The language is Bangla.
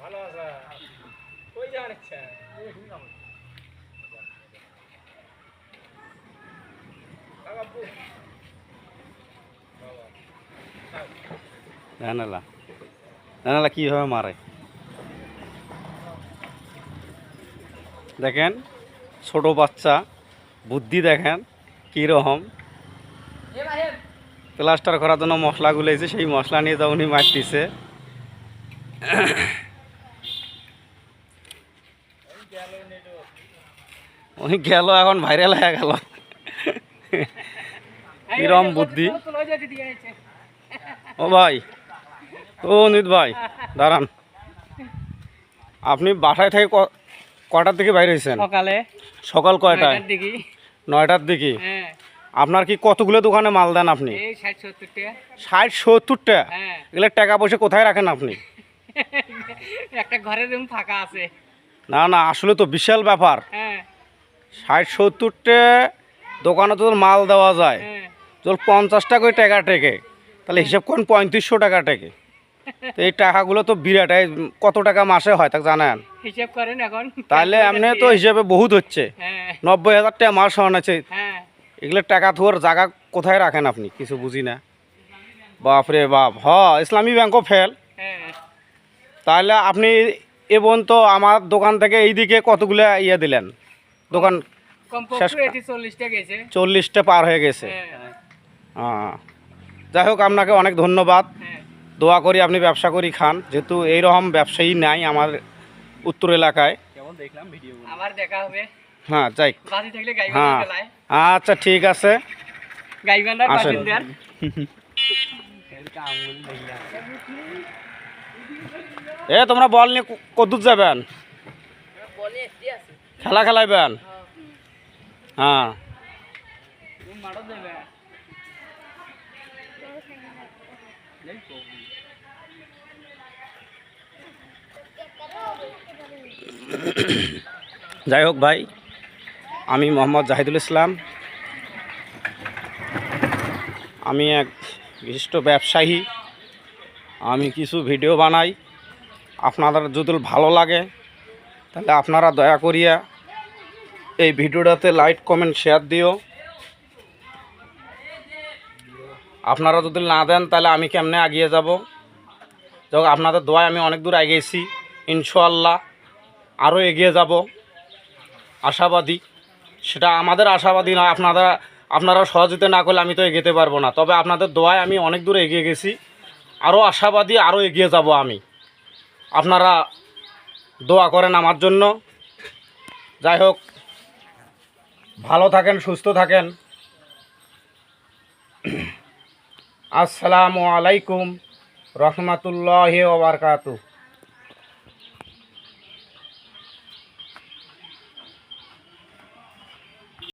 ভালো আছে কই যাওয়ার ইচ্ছা জানালা জানালা কীভাবে মারে দেখেন, ছোট বাচ্চা বুদ্ধি দেখেন কীরকম। প্লাস্টার করার জন্য মশলাগুলো এসে সেই মশলা নিয়ে যা উনি মারতেছে। উনি গেল, এখন ভাইরাল হয়ে গেল। কিরম বুদ্ধি। ও ভাই, ও অনিত ভাই দাঁড়ান, আপনি বাসায় থেকে কটার দিকে বাইরে হয়েছেন? সকাল কয়টায়? 9টার দিকে। আপনার কি কতগুলো দোকানে মাল দেন আপনি? 60-70 টাকা। এগুলো টাকা পয়সা কোথায় রাখেন আপনি? একটা ঘরের রুম ফাঁকা আছে। না না, আসলে তো বিশাল ব্যাপার। 60-70 টাকা দোকানে তো মাল দেওয়া যায়, যদি 50 টাকা করে টাকা টেকে, তাহলে হিসাব করুন 3500 টাকা টেকে। তো এই টাকাগুলো তো বিরাট। কত টাকা মাসে হয় তা জানেন? হিসাব করেন এখন। তাহলে আপনি তো হিসাবে বহুত হচ্ছে। 90,000 টাকা মাস হওয়াছে। এগুলো টাকা থোয়ার জায়গা কোথায় রাখেন আপনি? কিছু বুঝি না। বাপরে বাপ, ইসলামী ব্যাংকও ফেল। তাহলে আপনি এবং তো আমার দোকান থেকে এইদিকে কতগুলো ইয়ে দিলেন? দোকান 40টা পার হয়ে গেছে। যাই হোক, আপনাকে অনেক ধন্যবাদ। দোয়া করি আপনি ব্যবসা করি খান, যেহেতু এইরকম ব্যবসায়ী নাই আমার উত্তর এলাকায়। আবার দেখা হবে। হ্যাঁ যাই। হ্যাঁ আচ্ছা ঠিক আছে, আসেন। তোমরা বল নিয়ে কদ্দূর যাবেন? খেলা খেলাইবেন? হ্যাঁ যাই হোক ভাই, আমি মোহাম্মদ জাহিদুল ইসলাম। আমি এক বিশিষ্ট ব্যবসায়ী। আমি কিছু ভিডিও বানাই। আপনাদের যদি ভালো লাগে তাহলে আপনারা দয়া করিয়া এই ভিডিওটাতে লাইক কমেন্ট শেয়ার দিও। আপনারা যদি না দেন তাহলে আমি কেমনে এগিয়ে যাব? যখন আপনাদের দোয়ায় আমি অনেক দূর এগিয়েছি, ইনশাআল্লাহ আরও এগিয়ে যাব, আশাবাদী। সেটা আমাদের আশাবাদী নয়, আপনারা সহযোগিতা না করলে আমি তো এগোতে পারবো না। তবে আপনাদের দোয়ায় আমি অনেক দূর এগিয়ে গেছি, আরও আশাবাদী, আরও এগিয়ে যাব আমি। আপনারা দোয়া করেন আমার জন্য। যাই হোক, ভালো থাকেন, সুস্থ থাকেন। আসসালামু আলাইকুম রহমতুল্লাহি ওয়া বারাকাতুহু।